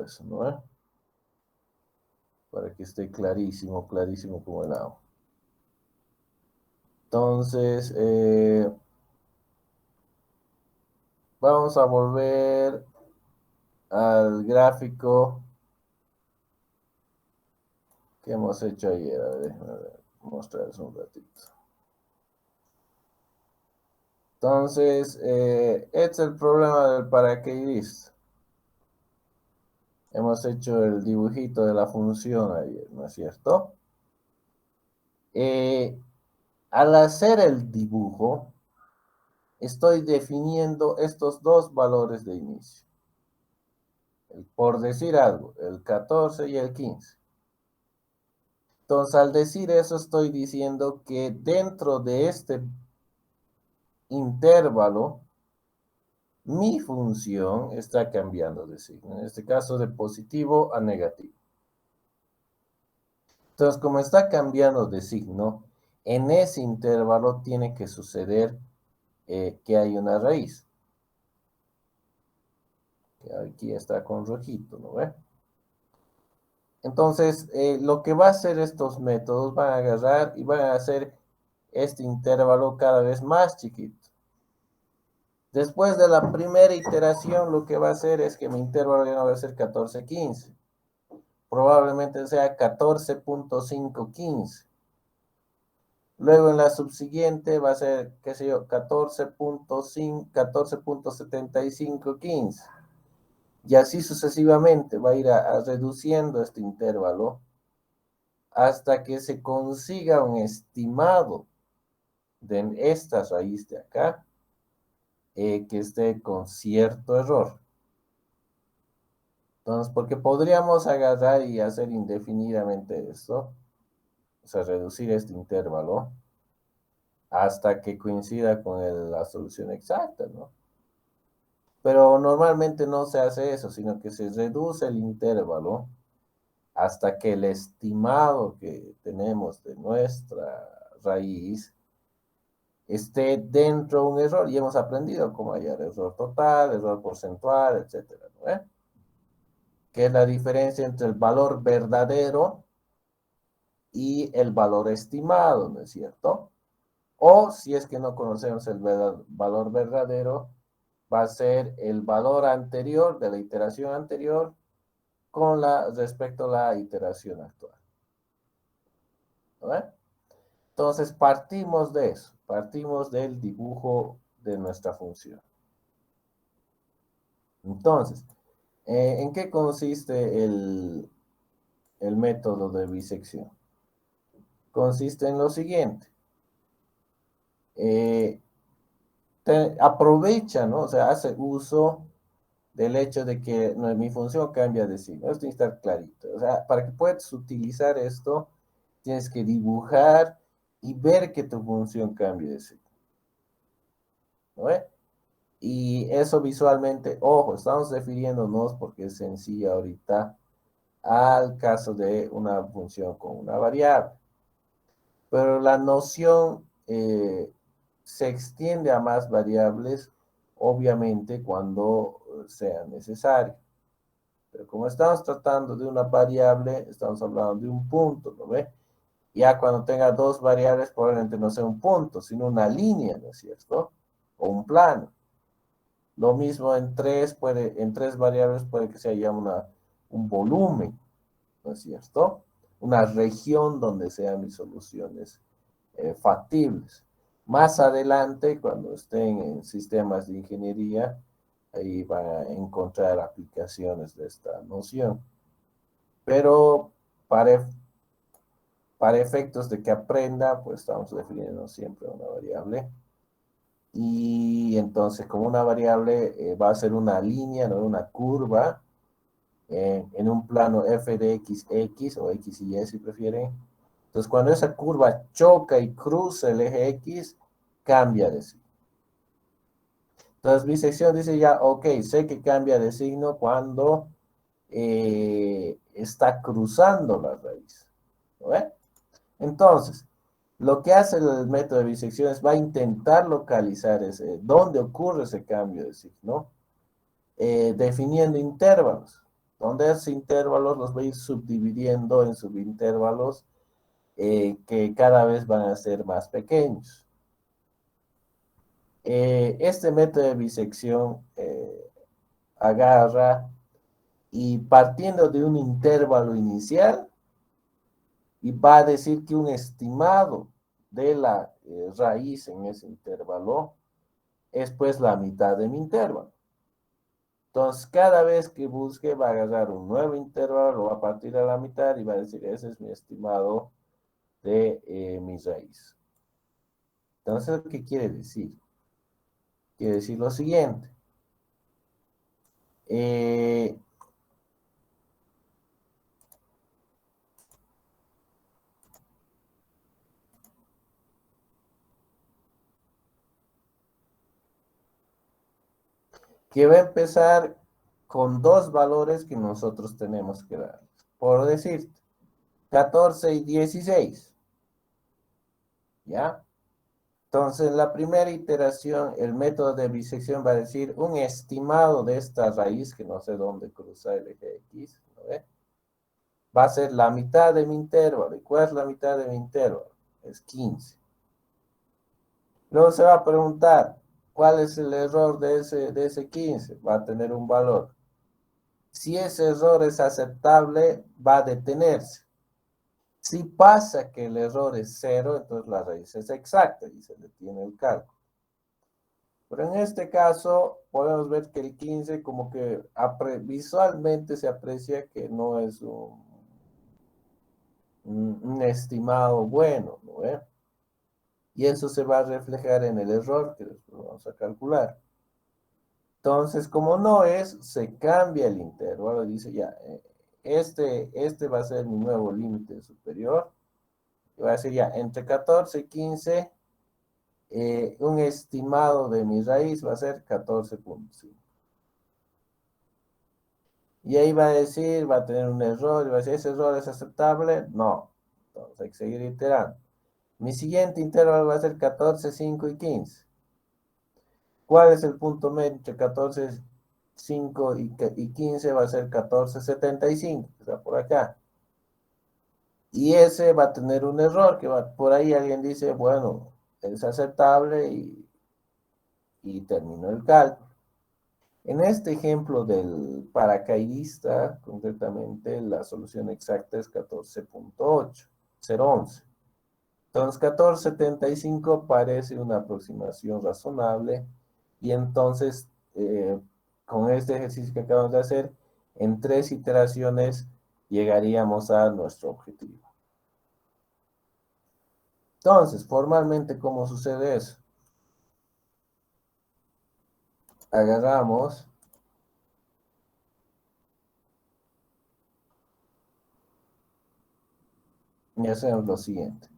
eso, ¿no? Para que esté clarísimo, clarísimo como el agua. Entonces, vamos a volver al gráfico que hemos hecho ayer. A ver, déjenme mostrarles un ratito. Entonces, este es el problema del paracaidista. Hemos hecho el dibujito de la función ayer, ¿no es cierto? Al hacer el dibujo, estoy definiendo estos dos valores de inicio. Por decir algo, el 14 y el 15. Entonces, al decir eso, estoy diciendo que dentro de este intervalo, mi función está cambiando de signo. En este caso, de positivo a negativo. Entonces, como está cambiando de signo, en ese intervalo tiene que suceder que hay una raíz. Que aquí está con rojito, ¿no ve? Entonces, lo que va a hacer estos métodos, van a agarrar y van a hacer este intervalo cada vez más chiquito. Después de la primera iteración, lo que va a hacer es que mi intervalo ya no va a ser 14, 15. Probablemente sea 14.515. Luego en la subsiguiente va a ser, qué sé yo, 14.5, 14.7515. Y así sucesivamente va a ir reduciendo este intervalo hasta que se consiga un estimado de esta raíz de acá que esté con cierto error. Entonces, porque podríamos agarrar y hacer indefinidamente esto, o sea, reducir este intervalo hasta que coincida con la solución exacta, ¿no? Pero normalmente no se hace eso, sino que se reduce el intervalo hasta que el estimado que tenemos de nuestra raíz esté dentro de un error. Y hemos aprendido cómo hallar error total, error porcentual, etcétera, ¿no? Que es la diferencia entre el valor verdadero y el valor estimado, ¿no es cierto? O si es que no conocemos el valor verdadero, va a ser el valor anterior de la iteración anterior respecto a la iteración actual. ¿No? Entonces partimos de eso, partimos del dibujo de nuestra función. Entonces, ¿en qué consiste el método de bisección? Consiste en lo siguiente. Aprovecha, ¿no? O sea, hace uso del hecho de que mi función cambia de signo. Esto tiene que estar clarito. O sea, para que puedas utilizar esto, tienes que dibujar y ver que tu función cambie de signo. ¿No ve? Y eso visualmente, ojo, estamos refiriéndonos, porque es sencilla ahorita, al caso de una función con una variable. Pero la noción se extiende a más variables, obviamente, cuando sea necesario. Pero como estamos tratando de una variable, estamos hablando de un punto, ¿no ve? Ya cuando tenga dos variables, probablemente no sea un punto, sino una línea, ¿no es cierto? O un plano. Lo mismo en tres variables puede que sea ya un volumen, ¿no es cierto? Una región donde sean mis soluciones factibles. Más adelante, cuando estén en sistemas de ingeniería, ahí van a encontrar aplicaciones de esta noción. Pero para efectos de que aprenda, pues estamos definiendo siempre una variable. Y entonces, como una variable va a ser una línea, no una curva, en un plano f de x o x y y si prefieren. Entonces, cuando esa curva choca y cruza el eje x, cambia de signo. Entonces, mi sección dice ya, ok, sé que cambia de signo cuando está cruzando la raíz. ¿No ve? Entonces, lo que hace el método de bisección es va a intentar localizar dónde ocurre ese cambio de signo, definiendo intervalos. donde esos intervalos los voy a ir subdividiendo en subintervalos que cada vez van a ser más pequeños. Este método de bisección agarra y partiendo de un intervalo inicial, y va a decir que un estimado de la raíz en ese intervalo es pues la mitad de mi intervalo. Entonces, cada vez que busque va a agarrar un nuevo intervalo, lo va a partir a la mitad y va a decir, ese es mi estimado de mi raíz. Entonces, ¿qué quiere decir? Quiere decir lo siguiente. Eh, que va a empezar con dos valores que nosotros tenemos que dar. Por decir, 14 y 16. ¿Ya? Entonces, la primera iteración, el método de bisección va a decir un estimado de esta raíz, que no sé dónde cruza el eje X, ¿no ve? Va a ser la mitad de mi intervalo. ¿Y cuál es la mitad de mi intervalo? Es 15. Luego se va a preguntar, ¿cuál es el error de ese 15? Va a tener un valor. Si ese error es aceptable, va a detenerse. Si pasa que el error es 0, entonces la raíz es exacta y se detiene el cálculo. Pero en este caso podemos ver que el 15 como que visualmente se aprecia que no es un estimado bueno, ¿no? Y eso se va a reflejar en el error que después vamos a calcular. Entonces, como no es, se cambia el intervalo, dice ya, este va a ser mi nuevo límite superior. Y va a decir ya, entre 14 y 15, un estimado de mi raíz va a ser 14.5. Y ahí va a decir, va a tener un error, y va a decir, ¿ese error es aceptable? No. Entonces hay que seguir iterando. Mi siguiente intervalo va a ser 14, 5 y 15. ¿Cuál es el punto medio entre 14, 5 y 15? Va a ser 14, 75, o sea, por acá. Y ese va a tener un error, que va, por ahí alguien dice, bueno, es aceptable y terminó el cálculo. En este ejemplo del paracaidista, concretamente, la solución exacta es 14.8, 011. Entonces, 14.75 parece una aproximación razonable y entonces, con este ejercicio que acabamos de hacer, en 3 iteraciones llegaríamos a nuestro objetivo. Entonces, formalmente, ¿cómo sucede eso? Agarramos y hacemos lo siguiente.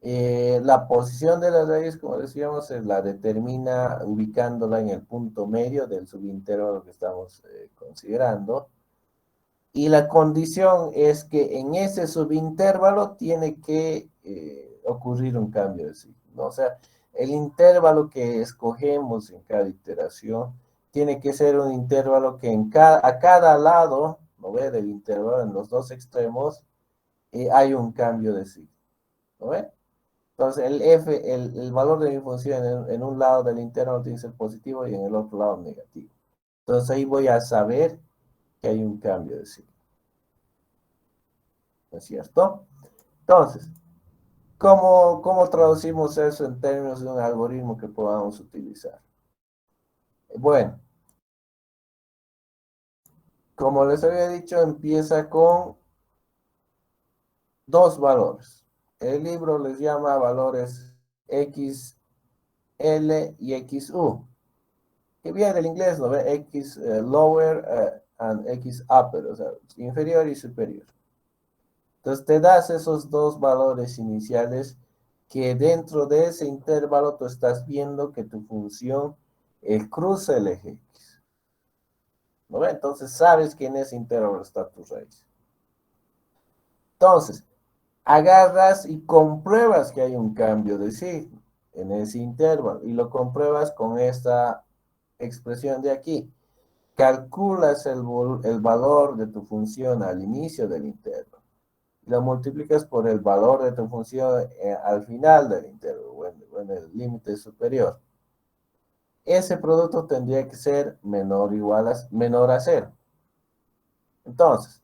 La posición de la raíz, como decíamos, se la determina ubicándola en el punto medio del subintervalo que estamos considerando. Y la condición es que en ese subintervalo tiene que ocurrir un cambio de signo, ¿no? O sea, el intervalo que escogemos en cada iteración tiene que ser un intervalo que a cada lado, ¿no ve? Del intervalo, en los dos extremos, hay un cambio de signo, ¿no ve? Entonces, el valor de mi función en un lado del intervalo tiene que ser positivo y en el otro lado negativo. Entonces, ahí voy a saber que hay un cambio de signo. ¿No es cierto? Entonces, ¿cómo traducimos eso en términos de un algoritmo que podamos utilizar? Bueno, como les había dicho, empieza con dos valores. El libro les llama valores XL y XU, que viene del inglés, ¿no ve? X lower and X upper, o sea, inferior y superior. Entonces te das esos dos valores iniciales que dentro de ese intervalo tú estás viendo que tu función cruza el eje X. ¿No ve? Entonces sabes que en ese intervalo está tu raíz. Entonces, agarras y compruebas que hay un cambio de signo en ese intervalo y lo compruebas con esta expresión de aquí. calculas el valor de tu función al inicio del intervalo y lo multiplicas por el valor de tu función al final del intervalo o en el límite superior. Ese producto tendría que ser menor a cero. Entonces,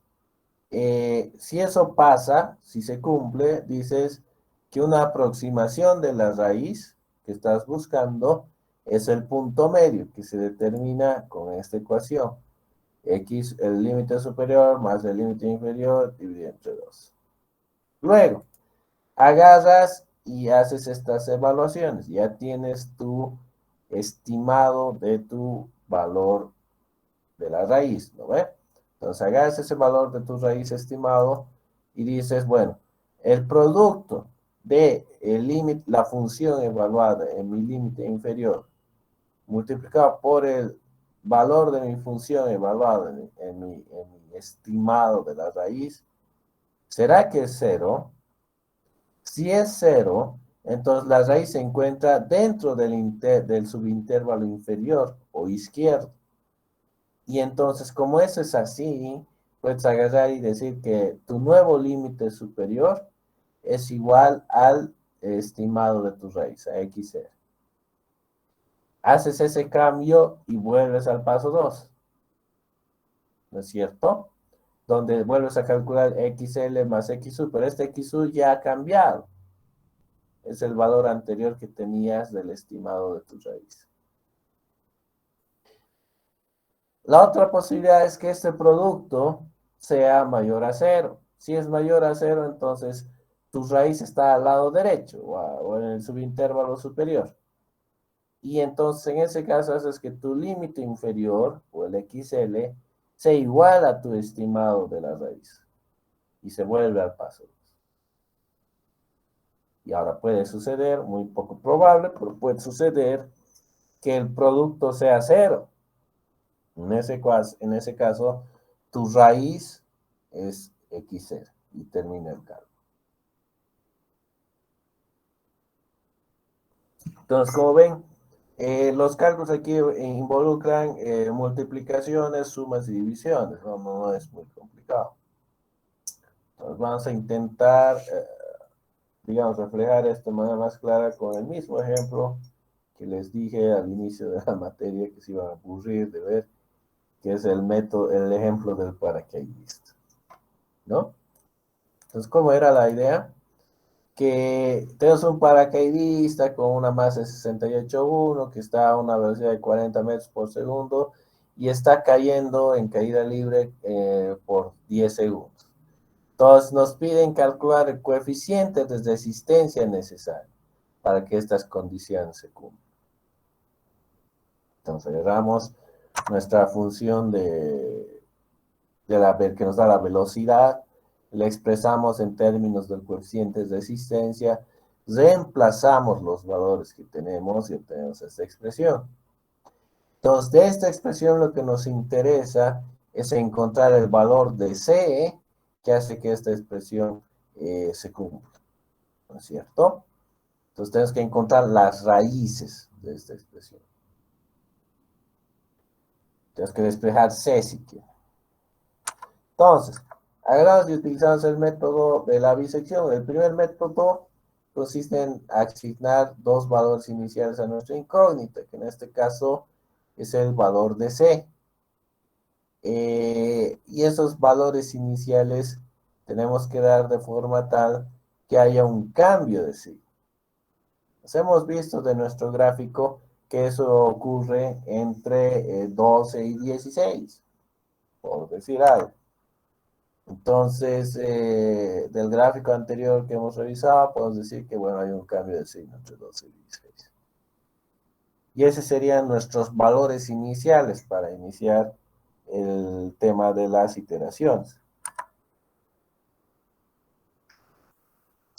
si eso pasa, si se cumple, dices que una aproximación de la raíz que estás buscando es el punto medio que se determina con esta ecuación. X, el límite superior más el límite inferior dividido entre 2. Luego, agarras y haces estas evaluaciones. Ya tienes tu estimado de tu valor de la raíz, ¿no ve? Entonces, agarras ese valor de tu raíz estimado y dices, bueno, el producto de el límite, la función evaluada en mi límite inferior multiplicado por el valor de mi función evaluada en mi estimado de la raíz, ¿será que es cero? Si es cero, entonces la raíz se encuentra dentro del subintervalo inferior o izquierdo. Y entonces, como eso es así, puedes agarrar y decir que tu nuevo límite superior es igual al estimado de tu raíz, a xr. Haces ese cambio y vuelves al paso 2, ¿no es cierto? Donde vuelves a calcular xl más xu, pero este xu ya ha cambiado. Es el valor anterior que tenías del estimado de tu raíz. La otra posibilidad es que este producto sea mayor a cero. Si es mayor a cero, entonces tu raíz está al lado derecho o en el subintervalo superior. Y entonces en ese caso haces que tu límite inferior o el XL sea igual a tu estimado de la raíz. Y se vuelve al paso 2. Y ahora puede suceder, muy poco probable, pero puede suceder que el producto sea cero. En ese caso, tu raíz es x0 y termina el cálculo. Entonces, como ven, los cálculos aquí involucran multiplicaciones, sumas y divisiones. No es muy complicado. Entonces, vamos a intentar, digamos, reflejar esto de manera más clara con el mismo ejemplo que les dije al inicio de la materia, que se iban a aburrir de ver, que es el método, el ejemplo del paracaidista, ¿no? Entonces, ¿cómo era la idea? Que tenemos un paracaidista con una masa de 68.1 que está a una velocidad de 40 metros por segundo y está cayendo en caída libre por 10 segundos. Entonces, nos piden calcular el coeficiente de resistencia necesario para que estas condiciones se cumplan. Entonces, agarramos nuestra función que nos da la velocidad, la expresamos en términos del coeficiente de resistencia, reemplazamos los valores que tenemos y obtenemos esta expresión. Entonces, de esta expresión lo que nos interesa es encontrar el valor de C que hace que esta expresión se cumpla, ¿no es cierto? Entonces, tenemos que encontrar las raíces de esta expresión. Tenemos que despejar C si quieren. Entonces, agarramos y utilizamos el método de la bisección. El primer método consiste en asignar dos valores iniciales a nuestra incógnita, que en este caso es el valor de C. Y esos valores iniciales tenemos que dar de forma tal que haya un cambio de signo. Nos hemos visto de nuestro gráfico que eso ocurre entre 12 y 16, por decir algo. Entonces, del gráfico anterior que hemos revisado, podemos decir que, bueno, hay un cambio de signo entre 12 y 16. Y esos serían nuestros valores iniciales para iniciar el tema de las iteraciones.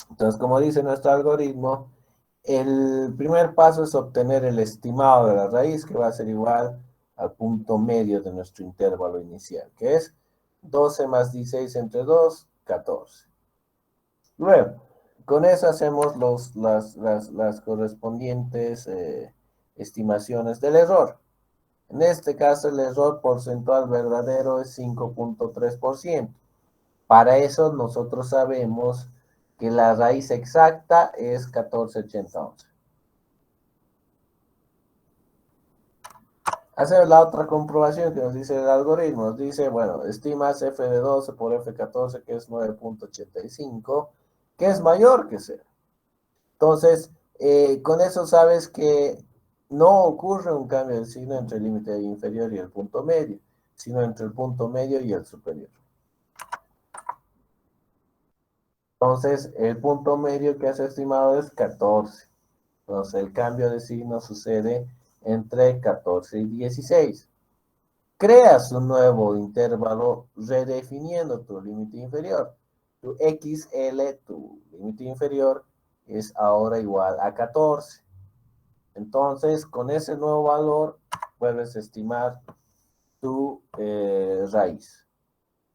Entonces, como dice nuestro algoritmo, el primer paso es obtener el estimado de la raíz, que va a ser igual al punto medio de nuestro intervalo inicial, que es 12 más 16 entre 2, 14. Luego, con eso hacemos las correspondientes estimaciones del error. En este caso, el error porcentual verdadero es 5.3%. Para eso, nosotros sabemos que la raíz exacta es 14,8011. Hacemos la otra comprobación que nos dice el algoritmo. Nos dice, bueno, estimas f de 12 por f14, que es 9.85, que es mayor que 0. Entonces, con eso sabes que no ocurre un cambio de signo entre el límite inferior y el punto medio, sino entre el punto medio y el superior. Entonces, el punto medio que has estimado es 14. Entonces, el cambio de signo sucede entre 14 y 16. Creas un nuevo intervalo redefiniendo tu límite inferior. Tu XL, tu límite inferior, es ahora igual a 14. Entonces, con ese nuevo valor, puedes estimar tu raíz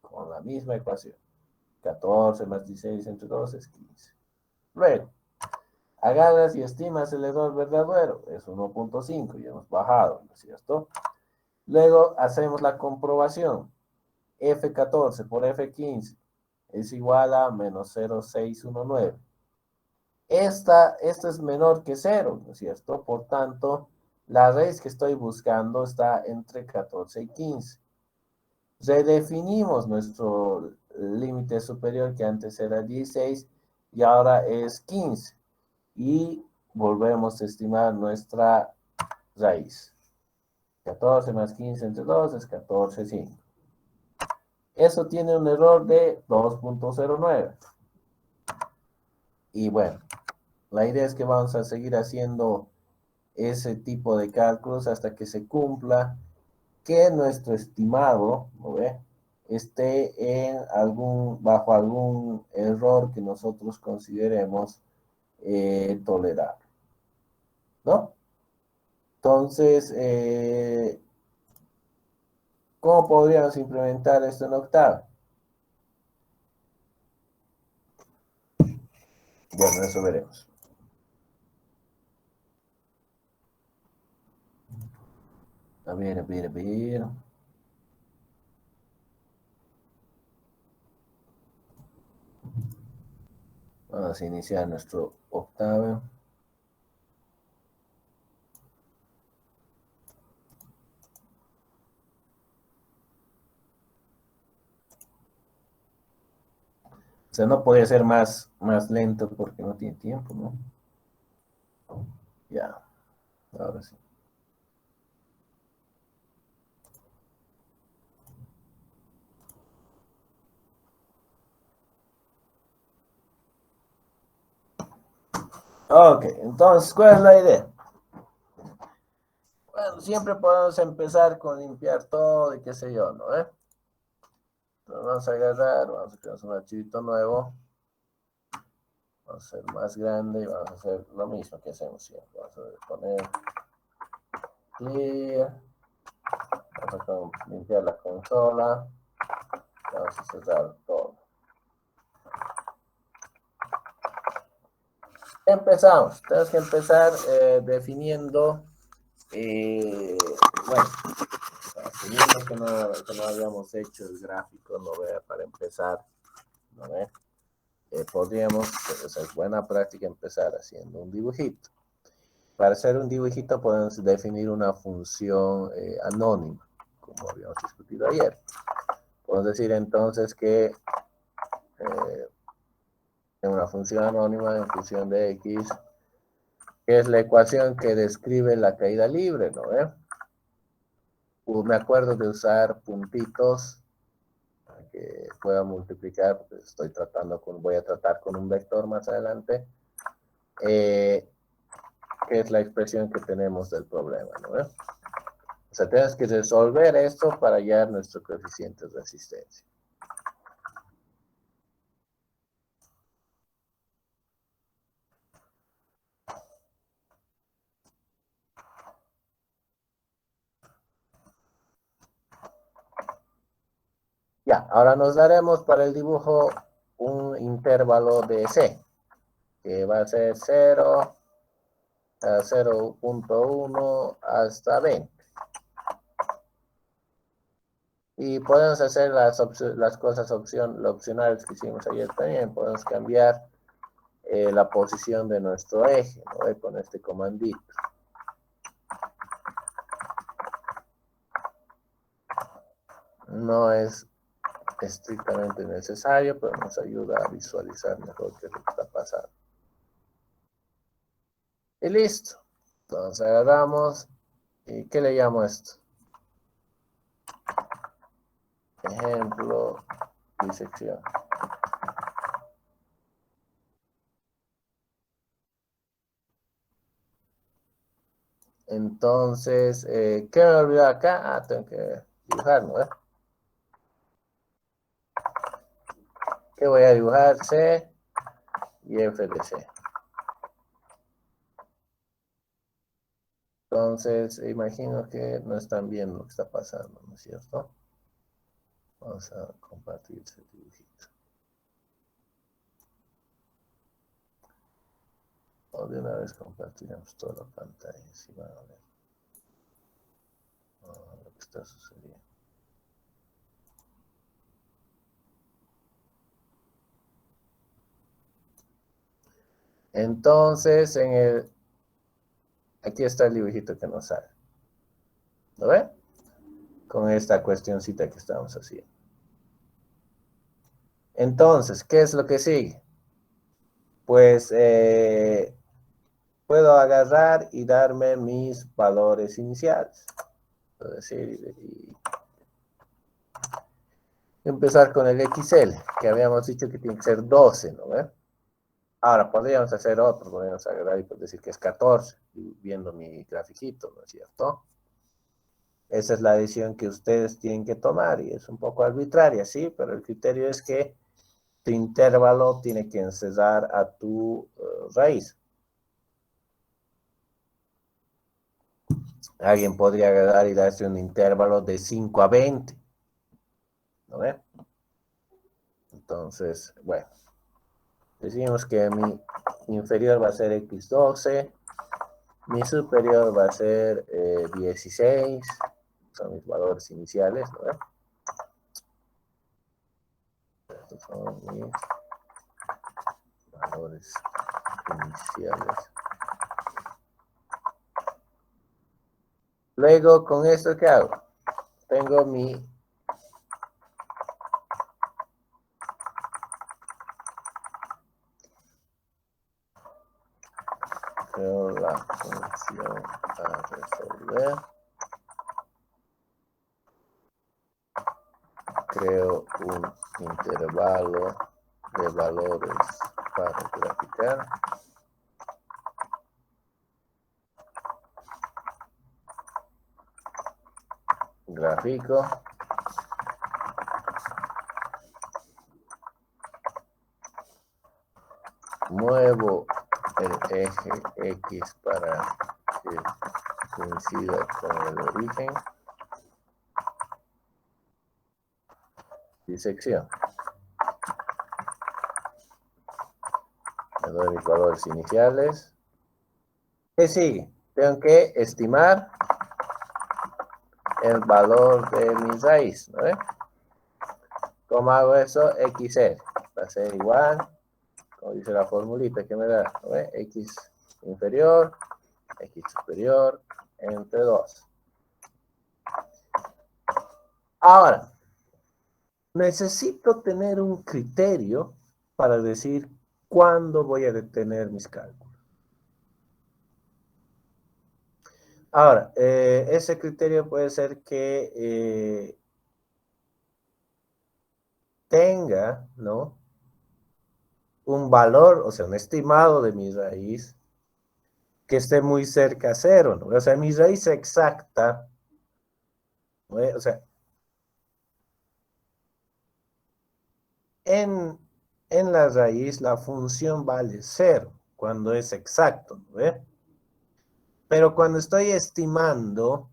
con la misma ecuación. 14 más 16 entre 2 es 15. Luego, agarras y estimas el error verdadero. Es 1.5, ya hemos bajado, ¿no es cierto? Luego, hacemos la comprobación. F14 por F15 es igual a menos 0,619. Esta es menor que 0, ¿no es cierto? Por tanto, la raíz que estoy buscando está entre 14 y 15. Redefinimos nuestro límite superior, que antes era 16 y ahora es 15. Y volvemos a estimar nuestra raíz. 14 más 15 entre 2 es 14,5. Eso tiene un error de 2.09. Y bueno, la idea es que vamos a seguir haciendo ese tipo de cálculos hasta que se cumpla que nuestro estimado, ¿no ve?, esté bajo algún error que nosotros consideremos tolerable, ¿no? Entonces, ¿cómo podríamos implementar esto en Octave? Bueno, eso veremos. A ver, a ver, a ver. Vamos a iniciar nuestro Octave. O sea, no podría ser más lento porque no tiene tiempo, ¿no? Ya, ahora sí. Ok, entonces, ¿cuál es la idea? Bueno, siempre podemos empezar con limpiar todo y qué sé yo, ¿no? Entonces vamos a agarrar, vamos a crear un archivito nuevo. Vamos a hacer más grande y vamos a hacer lo mismo que hacemos siempre. Vamos a poner clear. Vamos a limpiar la consola. Vamos a cerrar todo. Empezamos. Tenemos que empezar definiendo, bueno, asumiendo que no habíamos hecho el gráfico, no vea, para empezar, ¿no ve? Podríamos, pues, es buena práctica empezar haciendo un dibujito. Para hacer un dibujito podemos definir una función anónima, como habíamos discutido ayer. Podemos decir entonces que en una función anónima en función de x, que es la ecuación que describe la caída libre, ¿no? Me acuerdo de usar puntitos para que pueda multiplicar, porque voy a tratar con un vector más adelante, que es la expresión que tenemos del problema, ¿no? O sea, tenemos que resolver esto para hallar nuestro coeficiente de resistencia. Ya, ahora nos daremos para el dibujo un intervalo de C, que va a ser 0 a 0.1 hasta 20. Y podemos hacer las cosas opcionales que hicimos ayer también. Podemos cambiar la posición de nuestro eje, ¿no? Con este comandito. No es estrictamente necesario, pero nos ayuda a visualizar mejor qué es lo que está pasando. Y listo. Entonces agarramos. ¿Y qué le llamo esto? Ejemplo, disección. Entonces, ¿qué me olvidó acá? Ah, tengo que dibujar, ¿no? ¿Qué voy a dibujar? C y F de C. Entonces, imagino que no están viendo lo que está pasando, ¿no es cierto? Vamos a compartir ese dibujito. O de una vez compartiremos toda la pantalla, si van a ver lo que está sucediendo. Entonces, aquí está el dibujito que nos sale. ¿Lo ven? Con esta cuestioncita que estamos haciendo. Entonces, ¿qué es lo que sigue? Pues puedo agarrar y darme mis valores iniciales. Es decir, y empezar con el XL, que habíamos dicho que tiene que ser 12, ¿no ven? Ahora, podríamos hacer otro, podríamos agarrar y decir que es 14, viendo mi grafiquito, ¿no es cierto? Esa es la decisión que ustedes tienen que tomar y es un poco arbitraria, sí, pero el criterio es que tu intervalo tiene que encerrar a tu raíz. Alguien podría agarrar y darse un intervalo de 5 a 20, ¿no ven? Entonces, bueno, decimos que mi inferior va a ser x12, mi superior va a ser 16, son mis valores iniciales, ¿no ven? Estos son mis valores iniciales. Luego, con esto, ¿qué hago? Tengo creo la función a resolver. Creo un intervalo de valores para graficar. Gráfico. Muevo el eje X para que coincida con el origen. Disección. Le doy mis valores iniciales. ¿Qué sigue? Tengo que estimar el valor de mi raíz, ¿no? ¿Cómo hago eso? XL va a ser igual, como dice la formulita que me da, ¿no? X inferior, X superior, entre 2. Ahora, necesito tener un criterio para decir cuándo voy a detener mis cálculos. Ahora, ese criterio puede ser que tenga, ¿no? Un valor, o sea, un estimado de mi raíz que esté muy cerca a cero, ¿no? O sea, mi raíz exacta, ¿no? O sea, en la raíz la función vale cero cuando es exacto, ¿no? Pero cuando estoy estimando,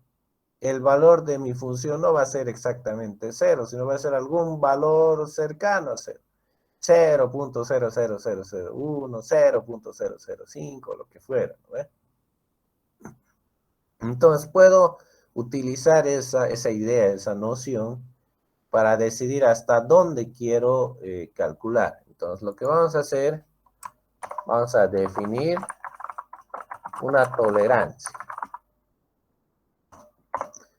el valor de mi función no va a ser exactamente cero, sino va a ser algún valor cercano a cero. 0.00001, 0.005, lo que fuera, ¿no? Entonces puedo utilizar esa idea, esa noción, para decidir hasta dónde quiero calcular. Entonces, lo que vamos a hacer, vamos a definir una tolerancia.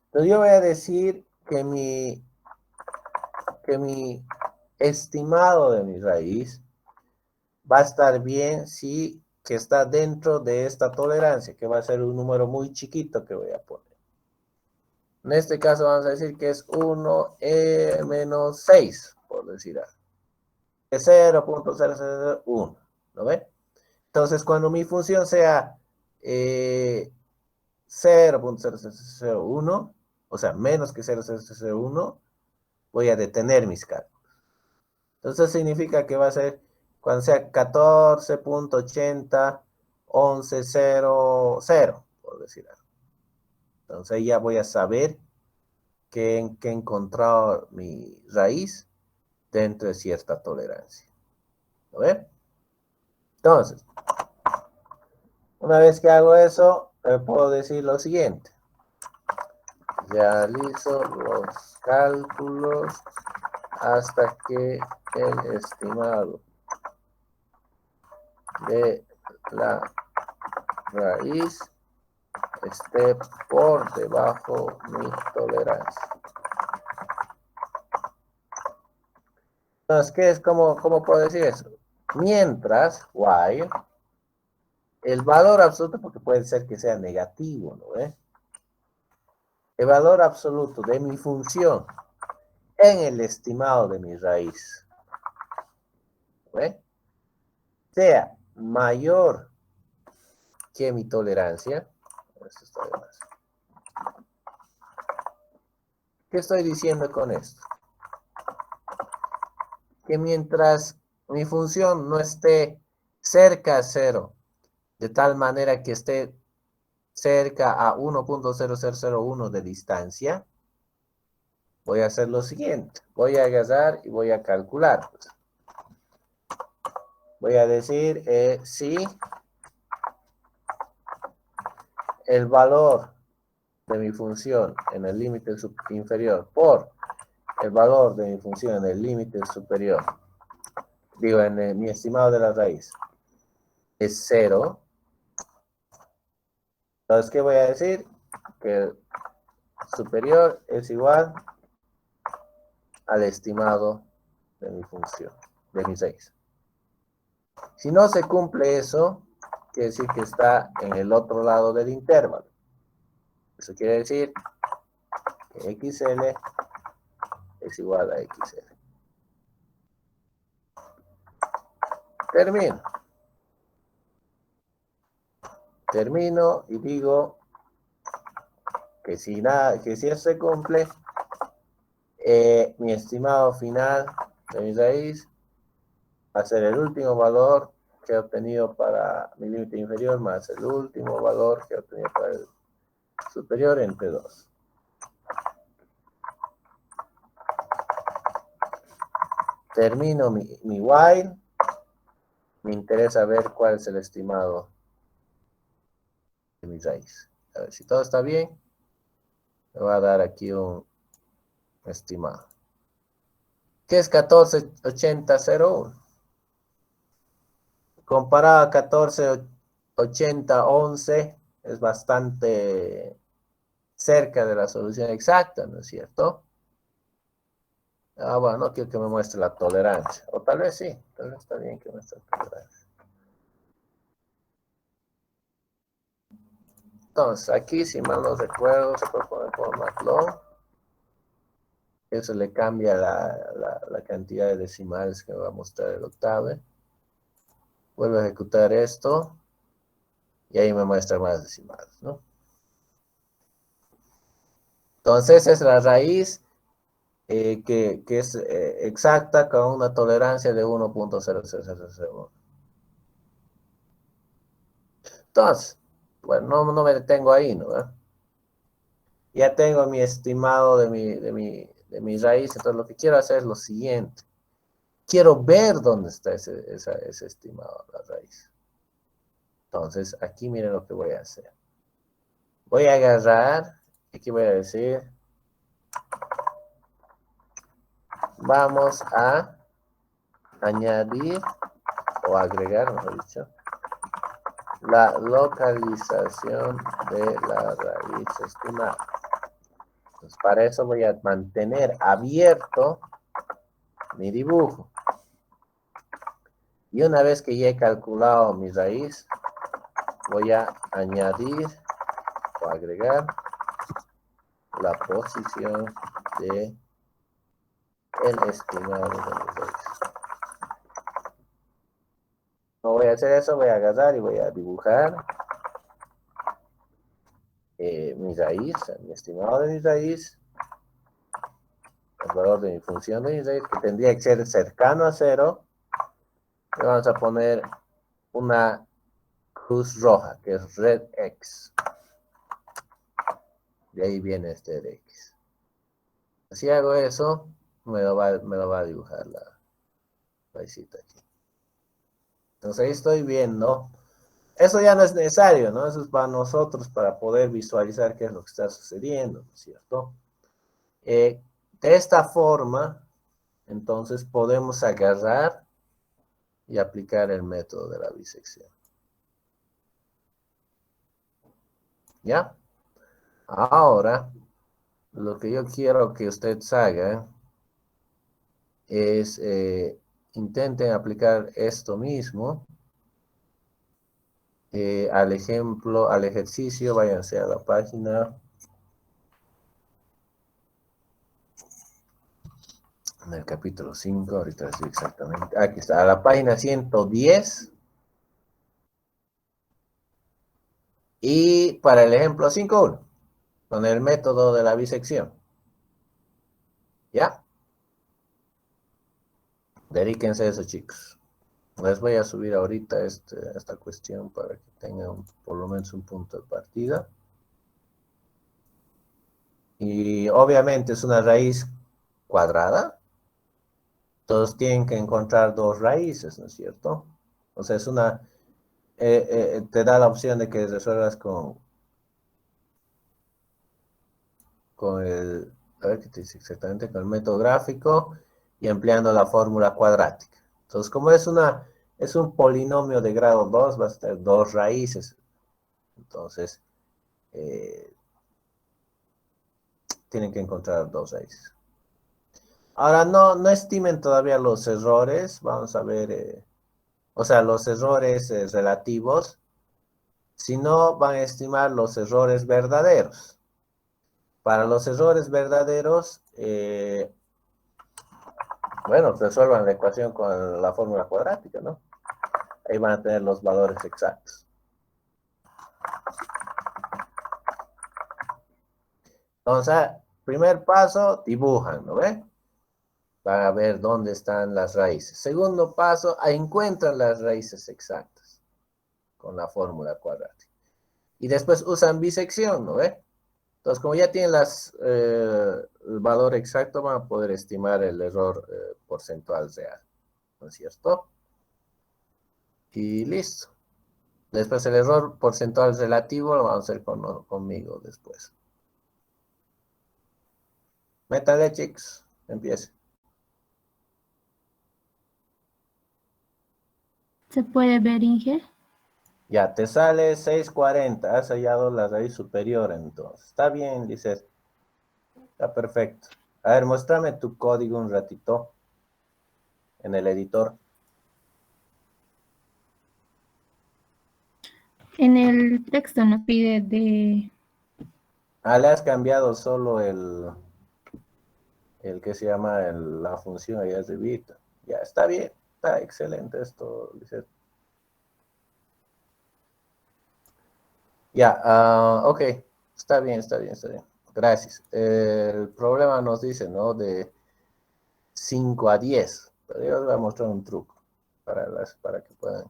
Entonces, yo voy a decir que mi estimado de mi raíz va a estar bien si que está dentro de esta tolerancia, que va a ser un número muy chiquito que voy a poner. En este caso vamos a decir que es 1 menos 6, por decir algo. Es 0.001, ¿lo ven? Entonces, cuando mi función sea 0.0001, o sea, menos que 0.0001, voy a detener mis cálculos. Entonces, significa que va a ser cuando sea 14.80.11.00, por decir algo. Entonces, ya voy a saber que he encontrado mi raíz dentro de cierta tolerancia. ¿Lo ven? Entonces, una vez que hago eso, puedo decir lo siguiente. Realizo los cálculos hasta que el estimado de la raíz esté por debajo de mi tolerancia. Entonces, ¿qué es? ¿Cómo puedo decir eso? Mientras, while, el valor absoluto, porque puede ser que sea negativo, ¿no ve? El valor absoluto de mi función en el estimado de mi raíz, ¿no ve? Sea mayor que mi tolerancia. Esto está de más. ¿Qué estoy diciendo con esto? Que mientras mi función no esté cerca a cero, de tal manera que esté cerca a 1.0001 de distancia, voy a hacer lo siguiente. Voy a agarrar y voy a calcular. Voy a decir si el valor de mi función en el límite inferior por el valor de mi función en el límite superior, digo, en mi estimado de la raíz, es 0. Entonces, ¿qué voy a decir? Que el superior es igual al estimado de mi función, de mi raíz. Si no se cumple eso, quiere decir que está en el otro lado del intervalo. Eso quiere decir que XL es igual a XL. Termino y digo que si eso se cumple, mi estimado final de mi raíz va a ser el último valor que he obtenido para mi límite inferior más el último valor que he obtenido para el superior entre 2. Termino mi while. Me interesa ver cuál es el estimado de mi raíz. A ver, si todo está bien, me va a dar aquí un estimado. ¿Qué es 1480.01? Comparado a 1480.11, es bastante cerca de la solución exacta, ¿no es cierto? Bueno, no quiero que me muestre la tolerancia. O tal vez sí, tal vez está bien que me muestre la tolerancia. Entonces, aquí, si mal no recuerdo, se puede poner por MATLAB. Eso le cambia la cantidad de decimales que me va a mostrar el octave. Vuelvo a ejecutar esto. Y ahí me muestra más decimales, ¿no? Entonces, es la raíz que es exacta con una tolerancia de 1.0001. Entonces, bueno, no me detengo ahí, ¿no? Ya tengo mi estimado de mi raíz, entonces lo que quiero hacer es lo siguiente. Quiero ver dónde está ese estimado de la raíz. Entonces, aquí miren lo que voy a hacer. Voy a agarrar, aquí voy a decir, vamos a añadir o agregar, mejor dicho, la localización de la raíz estimada. Entonces, para eso voy a mantener abierto mi dibujo. Y una vez que ya he calculado mi raíz, voy a añadir o agregar la posición de el estimado de mi raíz. No voy a hacer eso, voy a agarrar y voy a dibujar mi raíz, mi estimado de mi raíz, el valor de mi función de mi raíz, que tendría que ser cercano a cero. Le vamos a poner una cruz roja, que es red X. De ahí viene este de X. Si hago eso, me lo va a dibujar la raícita aquí. Entonces ahí estoy viendo. Eso ya no es necesario, ¿no? Eso es para nosotros, para poder visualizar qué es lo que está sucediendo, ¿no es cierto? De esta forma, entonces podemos agarrar y aplicar el método de la bisección. ¿Ya? Ahora, lo que yo quiero que ustedes hagan es intenten aplicar esto mismo al ejemplo, al ejercicio, váyanse a la página, en el capítulo 5, ahorita sí exactamente, aquí está, a la página 110, y para el ejemplo 5.1, con el método de la bisección, ¿ya? Dedíquense a eso, chicos. Les voy a subir ahorita esta cuestión para que tengan por lo menos un punto de partida. Y obviamente es una raíz cuadrada. Todos tienen que encontrar dos raíces, ¿no es cierto? O sea, te da la opción de que resuelvas con a ver qué te dice exactamente, con el método gráfico y empleando la fórmula cuadrática. Entonces, como es un polinomio de grado 2, vas a tener dos raíces. Entonces, eh, tienen que encontrar dos raíces. Ahora, no estimen todavía los errores, vamos a ver, o sea, los errores relativos, sino van a estimar los errores verdaderos. Para los errores verdaderos, bueno, resuelvan la ecuación con la fórmula cuadrática, ¿no? Ahí van a tener los valores exactos. Entonces, primer paso, dibujan, ¿no ve? Van a ver dónde están las raíces. Segundo paso, encuentran las raíces exactas con la fórmula cuadrática. Y después usan bisección, ¿no ve? Entonces, como ya tienen el valor exacto, van a poder estimar el error porcentual real, ¿no es cierto? Y listo. Después el error porcentual relativo lo vamos a hacer conmigo después. Métale, chicos. Empiece. ¿Se puede ver, Inge? Ya, te sale 640. Has hallado la raíz superior, entonces. Está bien, dices. Está perfecto. A ver, muéstrame tu código un ratito en el editor. En el texto nos pide de... Ah, le has cambiado solo el que se llama la función allá arribita. Ya, está bien. Está excelente esto, dices. Ya, ok. Está bien, está bien, está bien. Gracias. El problema nos dice, ¿no? De 5 a 10. Pero yo les voy a mostrar un truco para que puedan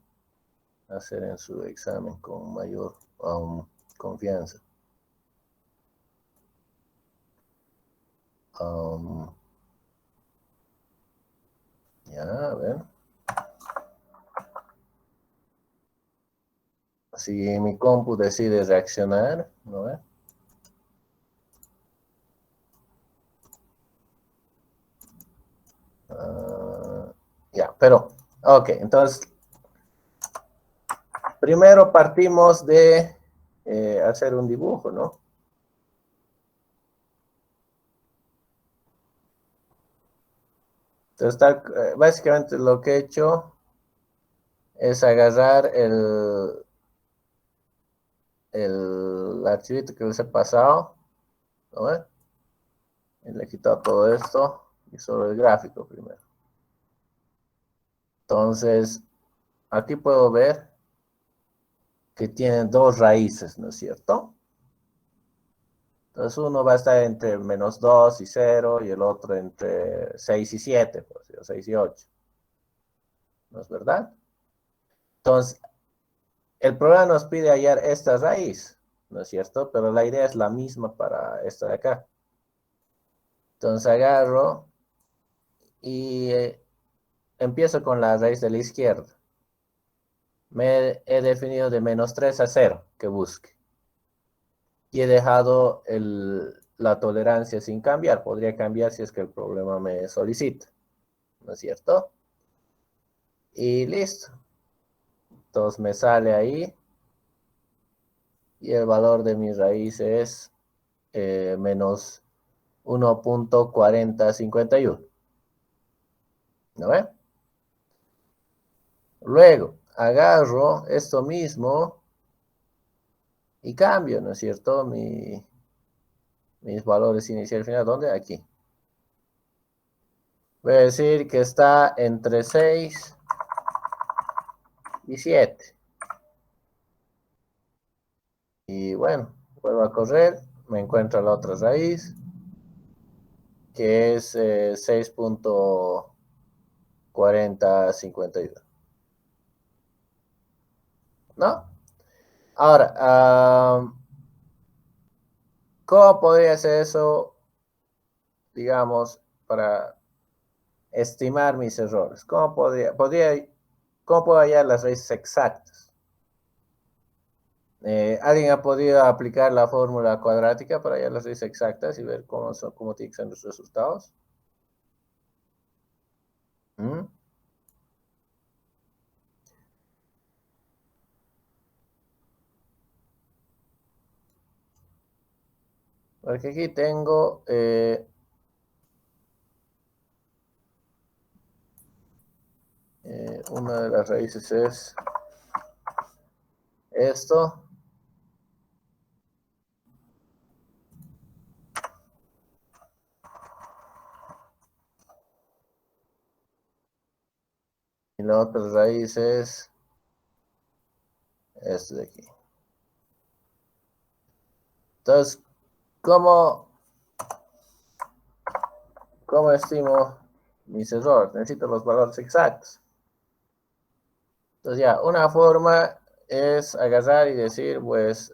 hacer en su examen con mayor confianza. Um, ya, a ver. Si mi compu decide reaccionar, ¿no ve? pero, ok, entonces, primero partimos de hacer un dibujo, ¿no? Entonces, básicamente lo que he hecho es agarrar el archivito que les he pasado, ¿no? Y le he quitado todo esto y solo el gráfico primero. Entonces, aquí puedo ver que tiene dos raíces, ¿no es cierto? Entonces uno va a estar entre -2 y 0 y el otro entre 6 y 7, pues, o 6 y 8. ¿No es verdad? Entonces, el programa nos pide hallar esta raíz, ¿no es cierto? Pero la idea es la misma para esta de acá. Entonces agarro y empiezo con la raíz de la izquierda. Me he definido de -3 a 0 que busque. Y he dejado la tolerancia sin cambiar. Podría cambiar si es que el problema me solicita, ¿no es cierto? Y listo. Entonces me sale ahí y el valor de mi raíz es menos 1.4051. ¿No ve? Luego agarro esto mismo y cambio, ¿no es cierto? Mis valores inicial y final, ¿dónde? Aquí. Voy a decir que está entre 6 y 7. Y bueno, vuelvo a correr, me encuentro la otra raíz, que es 6.4051. ¿No? Ahora, ¿cómo podría ser eso, digamos, para estimar mis errores? ¿Cómo puedo hallar las raíces exactas? ¿Alguien ha podido aplicar la fórmula cuadrática para hallar las raíces exactas y ver cómo tienen que ser los resultados? ¿Mm? Porque aquí tengo una de las raíces es esto. Y la otra raíz es esto de aquí. Entonces, ¿cómo estimo mis errores? Necesito los valores exactos. Entonces ya, una forma es agarrar y decir, pues,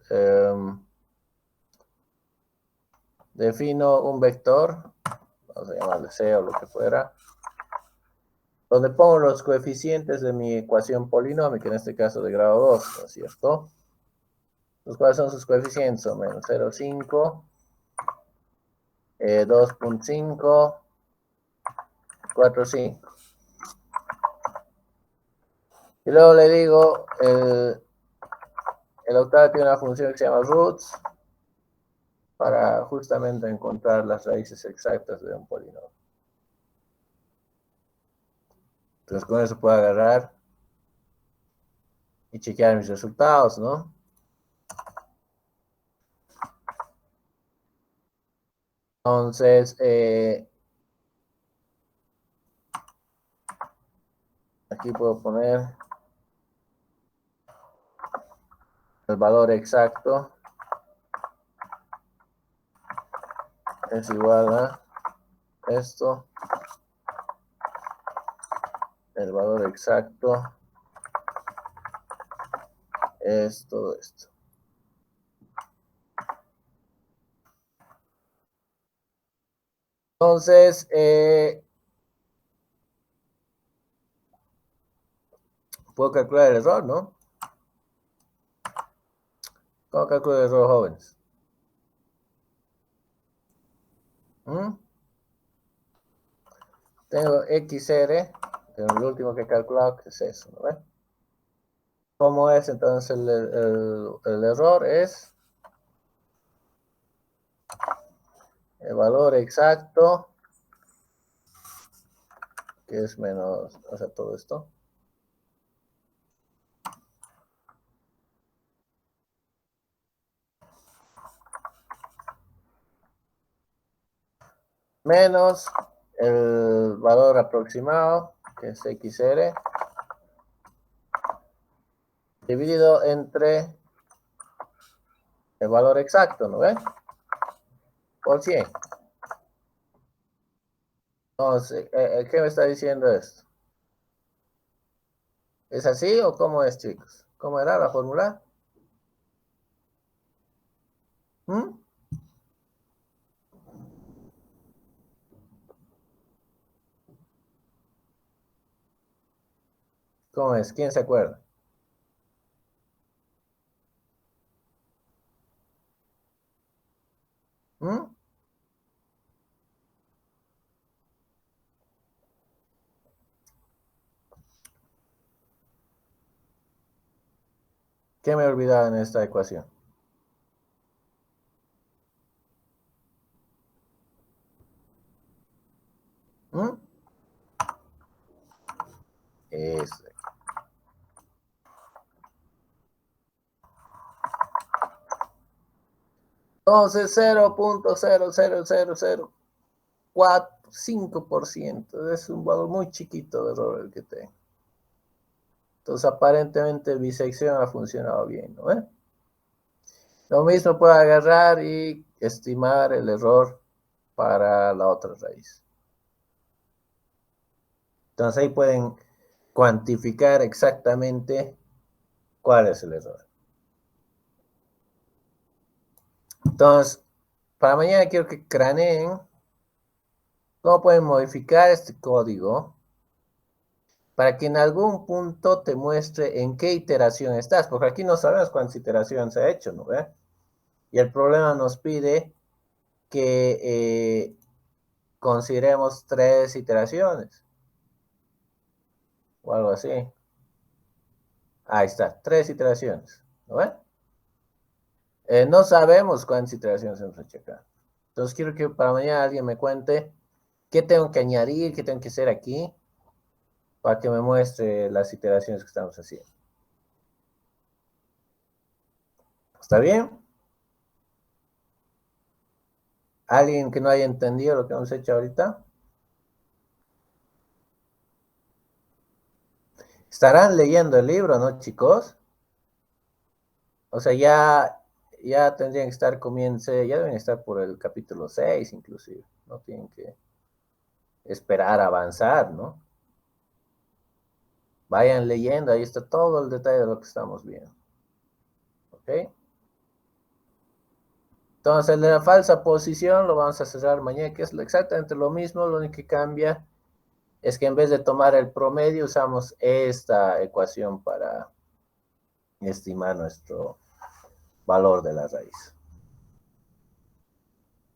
defino un vector, vamos a llamarle C o lo que fuera, donde pongo los coeficientes de mi ecuación polinómica, en este caso de grado 2, ¿no es cierto? Entonces, ¿cuáles son sus coeficientes? Son menos 0,5, 2.5, 4,5. Y luego le digo, el octavo tiene una función que se llama roots, para justamente encontrar las raíces exactas de un polinomio. Entonces con eso puedo agarrar y chequear mis resultados, ¿no? Entonces, aquí puedo poner el valor exacto es igual a esto, el valor exacto es todo esto. Entonces, puedo calcular el error, ¿no? ¿Cómo calculo el error, jóvenes? ¿Mm? Tengo XR El último que he calculado, que es eso, ¿no ve? ¿Cómo es entonces el error? Es el valor exacto, que es menos, o sea, todo esto, menos el valor aproximado, que es XR, dividido entre el valor exacto, ¿no ven? Por 100. Entonces, ¿qué me está diciendo esto? ¿Es así o cómo es, chicos? ¿Cómo era la fórmula? ¿Mm? ¿Cómo es? ¿Quién se acuerda? ¿Mm? ¿Qué me he olvidado en esta ecuación? ¿Mm? Eso. Entonces, 0.00045%. Es un valor muy chiquito de error el que tengo. Entonces, aparentemente, bisección ha funcionado bien, ¿no? Lo mismo puedo agarrar y estimar el error para la otra raíz. Entonces, ahí pueden cuantificar exactamente cuál es el error. Entonces, para mañana quiero que craneen cómo pueden modificar este código para que en algún punto te muestre en qué iteración estás, porque aquí no sabemos cuántas iteraciones se ha hecho, ¿no ve? Y el problema nos pide que consideremos 3 iteraciones o algo así. Ahí está, 3 iteraciones, ¿no ve? No sabemos cuántas iteraciones hemos hecho acá. Entonces quiero que para mañana alguien me cuente qué tengo que añadir, qué tengo que hacer aquí para que me muestre las iteraciones que estamos haciendo. ¿Está bien? ¿Alguien que no haya entendido lo que hemos hecho ahorita? Estarán leyendo el libro, ¿no, chicos? O sea, ya tendrían que estar comiéndose, ya deben estar por el capítulo 6 inclusive. No tienen que esperar a avanzar, ¿no? Vayan leyendo, ahí está todo el detalle de lo que estamos viendo. ¿Ok? Entonces, el de la falsa posición lo vamos a cerrar mañana, que es exactamente lo mismo, lo único que cambia es que en vez de tomar el promedio, usamos esta ecuación para estimar nuestro valor de la raíz.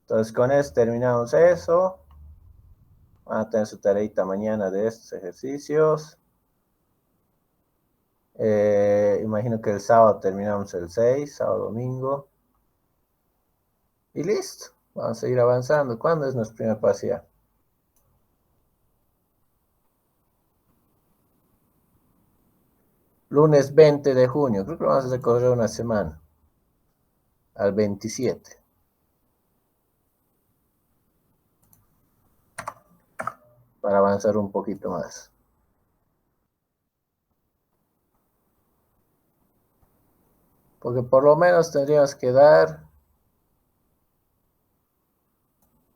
Entonces, con eso terminamos eso. Van a tener su tareita mañana de estos ejercicios. Imagino que el sábado terminamos el 6, sábado, domingo. Y listo. Vamos a seguir avanzando. ¿Cuándo es nuestro primer parcial? Lunes 20 de junio. Creo que lo vamos a recorrer una semana. Al 27. Para avanzar un poquito más. Porque por lo menos tendríamos que dar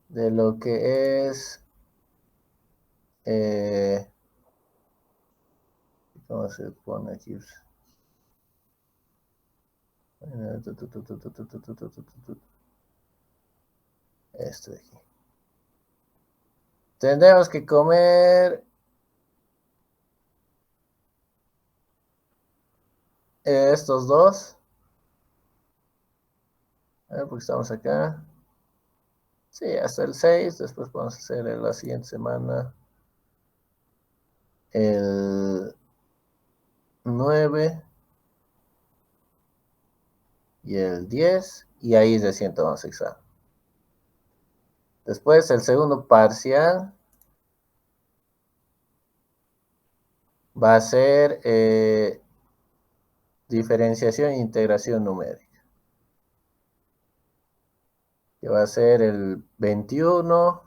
de lo que es... ¿cómo se pone aquí? Esto de aquí. Tendremos que comer estos dos. A ver, porque estamos acá. Sí, hasta el 6. Después podemos hacer en la siguiente semana. el 9 y el 10, y ahí recién tomamos examen. Después el segundo parcial va a ser diferenciación e integración numérica, que va a ser el 21,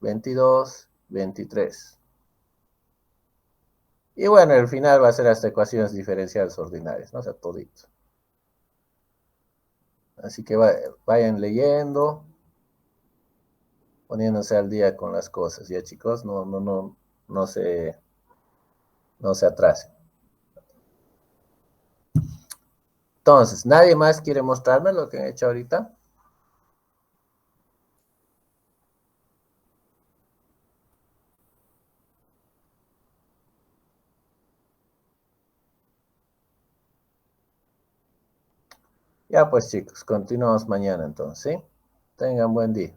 22, 23. Y bueno, el final va a ser hasta ecuaciones diferenciales ordinarias, ¿no? O sea, todito. Así que vayan leyendo, poniéndose al día con las cosas, ¿ya chicos? No se, no se atrasen. Entonces, ¿nadie más quiere mostrarme lo que han hecho ahorita? Ya pues chicos, continuamos mañana entonces, ¿sí? Tengan buen día.